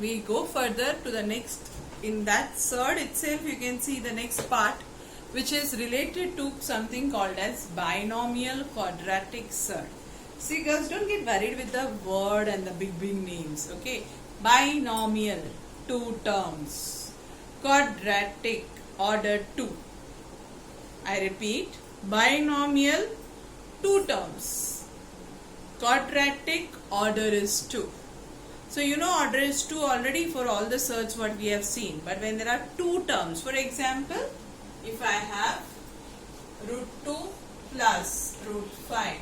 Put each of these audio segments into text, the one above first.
we go further to the next. In that surd itself, you can see the next part, which is related to something called as binomial quadratic surd. See girls, don't get worried with the word and the big names, okay? Binomial, 2 terms. Quadratic, order 2. I repeat, binomial, 2 terms. Quadratic, order is 2. So you know order is 2 already for all the surds what we have seen. But when there are 2 terms, for example, if I have root 2 plus root 5,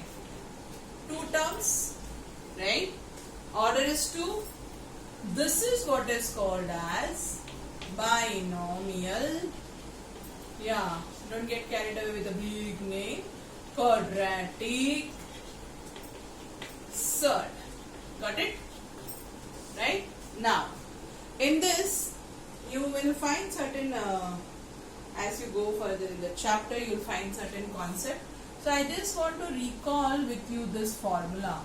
2 terms, right? Order is 2. This is what is called as binomial. Yeah, don't get carried away with a big name. Quadratic surd. Got it? Right? Now, in this, you will find certain, as you go further in the chapter, you will find certain concept. So, I just want to recall with you this formula.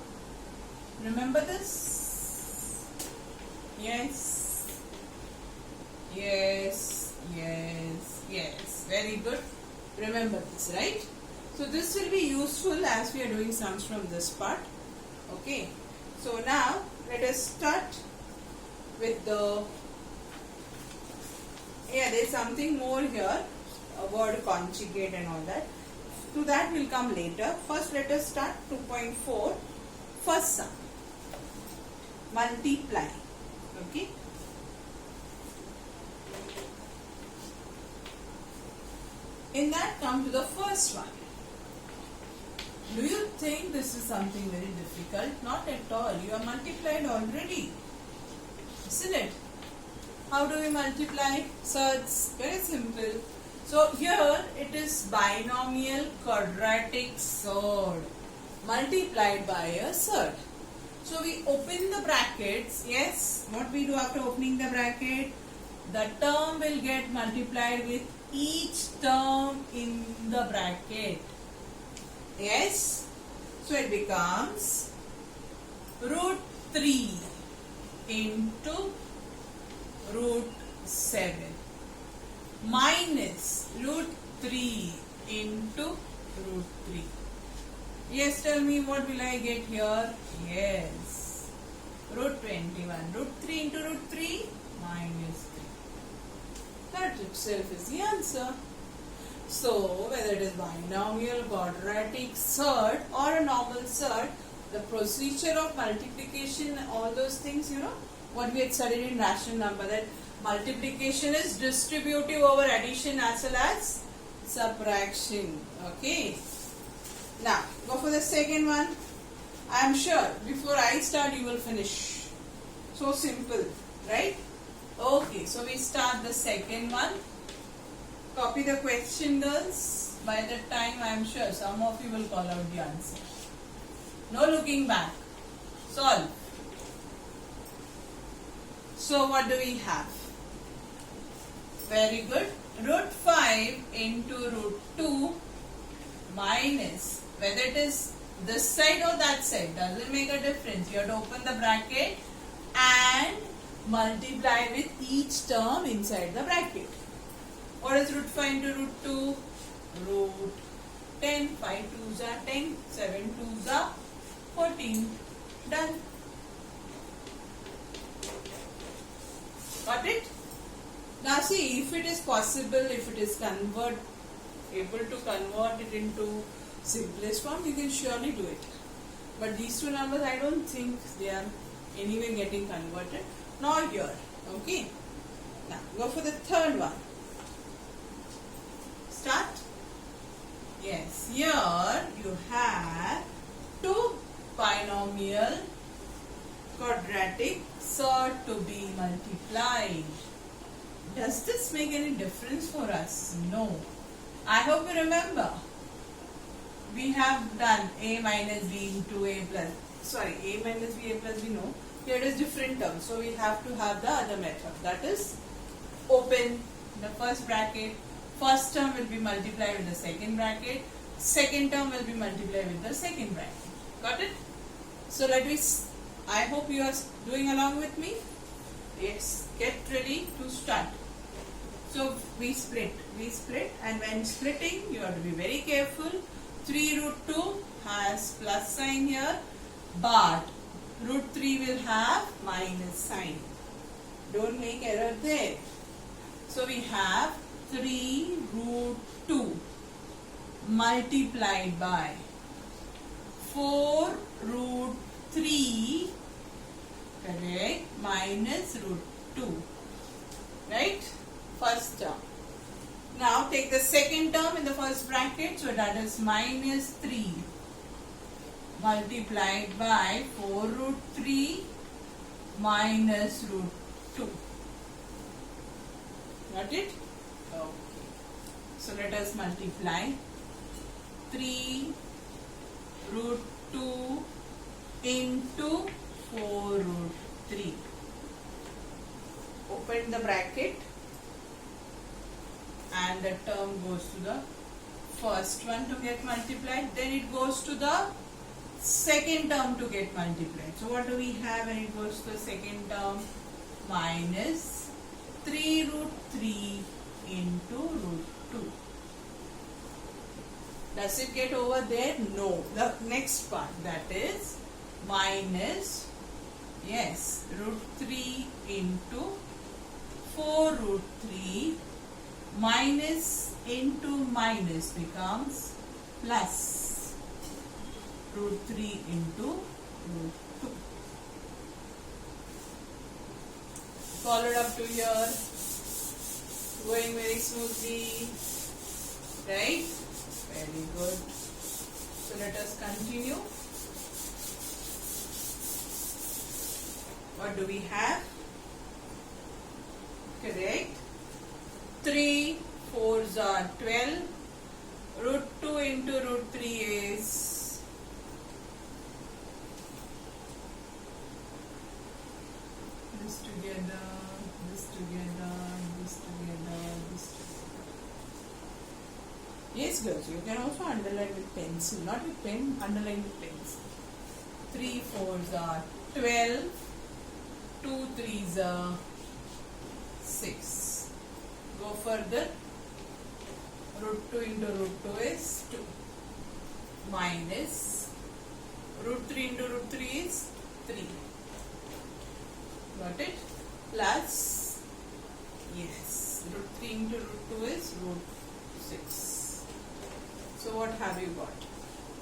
Remember this? Yes. Yes. Yes. Yes. Very good. Remember this, right? So, this will be useful as we are doing sums from this part. Okay. So, now, let us start with the, there is something more here, a word conjugate and all that. To that will come later. First let us start 2.4, first sum, multiply, okay. In that come to the first one. Do you think this is something very difficult? Not at all. You are multiplied already, isn't it? How do we multiply surds? Very simple. So here it is binomial quadratic surd multiplied by a surd. So we open the brackets. Yes. What we do after opening the bracket? The term will get multiplied with each term in the bracket. Yes. So it becomes root 3 into root 7 minus root 3 into root 3. Yes, tell me what will I get here? Yes, root 21. Root 3 into root 3 minus 3. That itself is the answer. So, whether it is binomial, quadratic, surd or a normal surd, the procedure of multiplication, all those things, you know, what we had studied in rational number, that multiplication is distributive over addition as well as subtraction. Okay. Now, go for the second one. I am sure before I start you will finish. So simple, right? Okay, so we start the second one. Copy the question, girls. By that time, I am sure some of you will call out the answer. No looking back. Solve. So, what do we have? Very good. Root 5 into root 2 minus, whether it is this side or that side, doesn't make a difference. You have to open the bracket and multiply with each term inside the bracket. What is root 5 into root 2? Root 10. 5 2s are 10. 7 2s are 14. Done. Got it? Now see, if it is possible, if it is able to convert it into simplest form, you can surely do it. But these two numbers, I don't think they are anyway getting converted. Nor here. Okay. Now go for the third one. Start. Yes, here you have two binomial quadratic surd to be multiplied. Does this make any difference for us? No. I hope you remember. We have done a minus b into a minus b a plus b, no. Here it is different terms. So we have to have the other method. That is, open the first bracket. First term will be multiplied with the second bracket. Second term will be multiplied with the second bracket. Got it? So let me, I hope you are doing along with me. Yes, get ready to start. So we split, and when splitting you have to be very careful. 3 root 2 has plus sign here, but root 3 will have minus sign. Don't make error there. So we have 3 root 2 multiplied by 4 root 3, correct, minus root 2, right? First term. Now take the second term in the first bracket, so that is minus 3 multiplied by 4 root 3 minus root 2. Got it? Okay. So let us multiply 3 root 2 into 4 root 3. Open the bracket and the term goes to the first one to get multiplied, then it goes to the second term to get multiplied. So what do we have when it goes to the second term? Minus 3 root 3 into root 2. Does it get over there? No. The next part, that is minus, yes, root 3 into 4 root 3, minus into minus becomes plus root 3 into root 2. Followed up to here, going very smoothly, right? Very good. So let us continue. What do we have? Correct. 3 4s are 12. Root 2 into root 3 is this together, this together, this together, this together. Yes, girls, you can also underline with pencil, not with pen, underline with pencil. 3 4s are 12. 2 3s are 6. Go further. Root 2 into root 2 is 2. Minus root 3 into root 3 is 3. Got it? Plus, yes, root 3 into root 2 is root 6. So what have you got?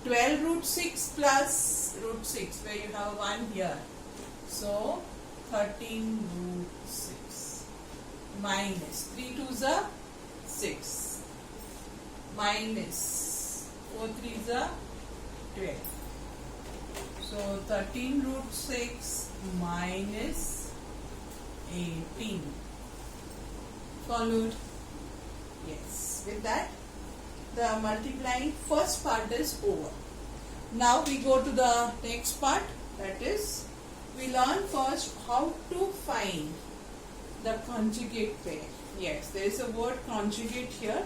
12 root 6 plus root 6, where you have 1 here. So 13 root 6 minus 3 2s are 6 minus 4 3s are 12. So 13 root 6 minus 18. Followed? Yes. With that, the multiplying first part is over. Now we go to the next part, that is, we learn first how to find the conjugate pair. Yes, there is a word conjugate here.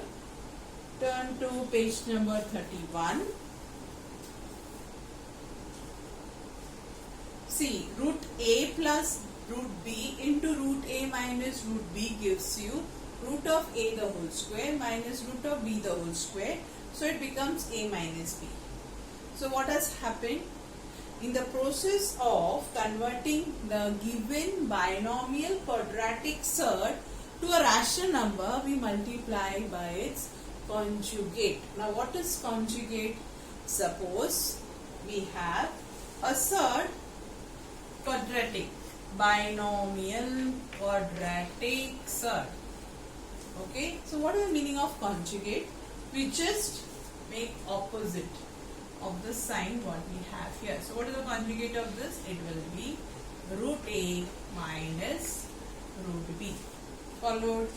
Turn to page number 31. See, root a plus root b into root a minus root b gives you root of a the whole square minus root of b the whole square. So it becomes a minus b. So what has happened? In the process of converting the given binomial quadratic surd to a rational number, we multiply by its conjugate. Now what is conjugate? Suppose we have a surd quadratic, binomial quadratic surd. Okay, so what is the meaning of conjugate? We just make opposite of the sign what we have here. So what is the conjugate of this? It will be root a minus root b. Followed?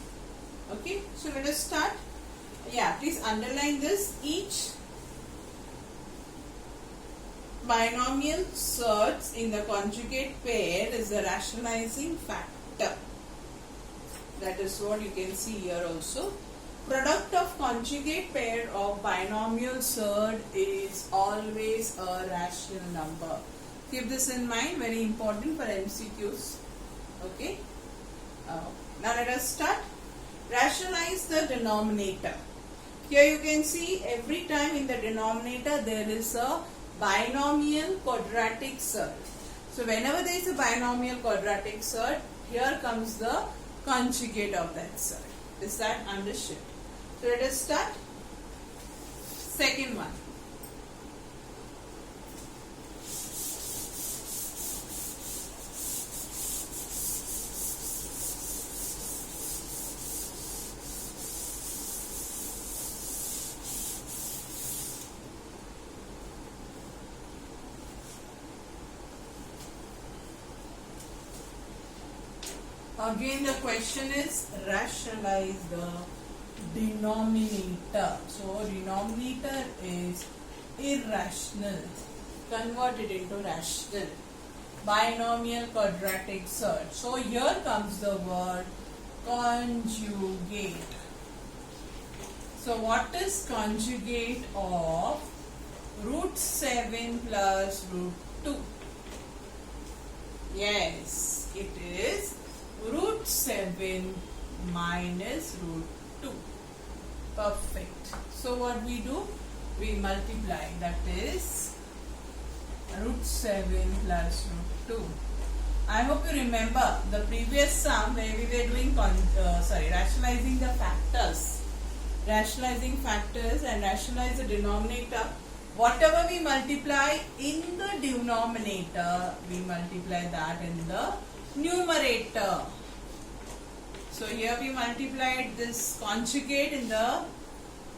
Okay, so let us start. Yeah, please underline this. Each binomial surds in the conjugate pair is a rationalizing factor. That is what you can see here also. Product of conjugate pair of binomial surd is always a rational number. Keep this in mind, very important for MCQs. Okay. Now let us start. Rationalize the denominator. Here you can see every time in the denominator there is a binomial quadratic surd. So whenever there is a binomial quadratic surd, here comes the conjugate of that surd. Is that understood? So let us start. Second one. Again the question is rationalize the denominator. So denominator is irrational. Convert it into rational. Binomial quadratic surd. So here comes the word conjugate. So what is conjugate of root 7 plus root 2? Yes, it is root 7 minus root 2. Perfect. So what we do? We multiply. That is root 7 plus root 2. I hope you remember the previous sum where we were doing rationalizing the factors. Rationalizing factors and rationalize the denominator. Whatever we multiply in the denominator, we multiply that in the numerator. So here we multiplied this conjugate in the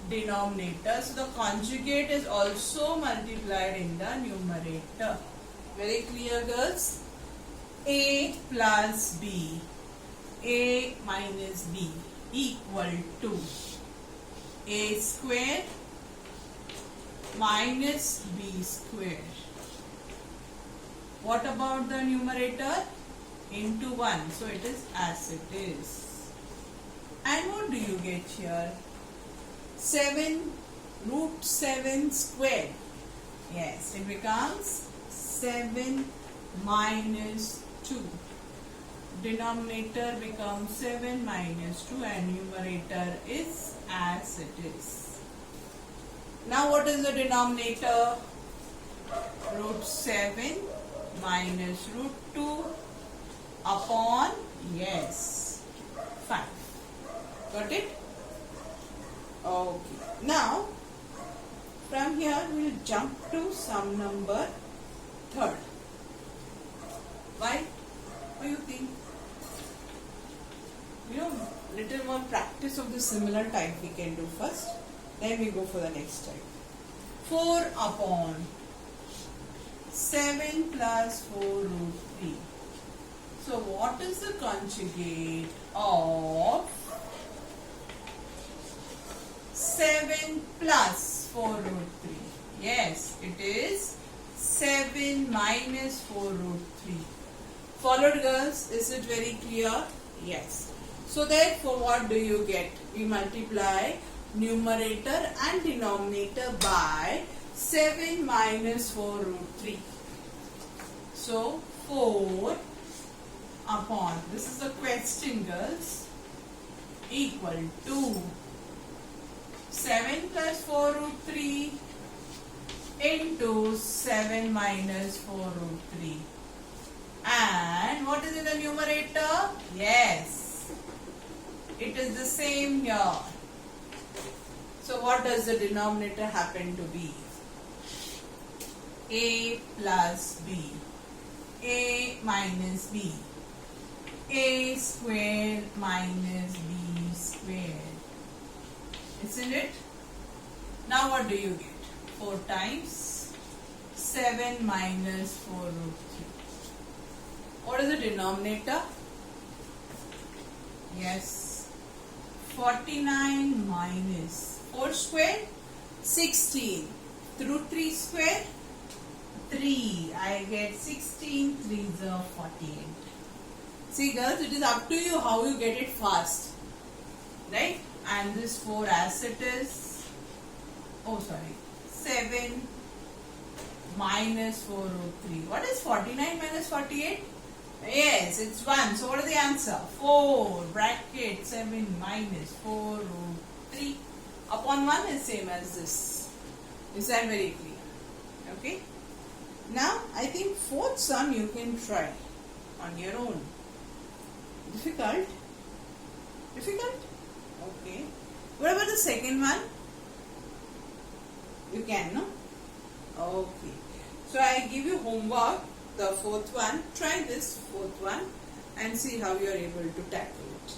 denominator. So the conjugate is also multiplied in the numerator. Very clear, girls? A plus B, A minus B equal to A square minus B square. What about the numerator? Into 1. So it is as it is. And what do you get here? 7 root 7 square. Yes, it becomes 7 minus 2. Denominator becomes 7 minus 2 and numerator is as it is. Now what is the denominator? Root 7 minus root 2 upon, yes, 5. Got it? Okay. Now, from here we will jump to sum number 3rd. Why? What do you think? Little more practice of the similar type we can do first. Then we go for the next type. 4 upon 7 plus 4 root 3. So what is the conjugate of 7 plus 4 root 3? Yes, it is 7 minus 4 root 3. Followed, girls? Is it very clear? Yes. So therefore what do you get? We multiply numerator and denominator by 7 minus 4 root 3. So 4 upon, this is the question, girls, equal to 7 plus 4 root 3 into 7 minus 4 root 3. And what is in the numerator? Yes, it is the same here. So what does the denominator happen to be? A plus B, A minus B, A squared minus B squared. Isn't it? Now what do you get? 4 times 7 minus 4 root 3. What is the denominator? Yes, 49 minus 4 square, 16. Root 3 square, 3. I get 16, 3s are 48. See, girls, it is up to you how you get it fast. Right? And this 4 as it is. 7 minus 4 root 3. What is 49 minus 48? Yes, it's 1. So what is the answer? 4 bracket 7 minus 4 root 3 upon 1 is same as this. Is that very clear? Okay. Now I think fourth sum you can try on your own. Difficult? Difficult? Okay. What about the second one? You can, no? Okay. So I give you homework, the fourth one. Try this fourth one and see how you are able to tackle it.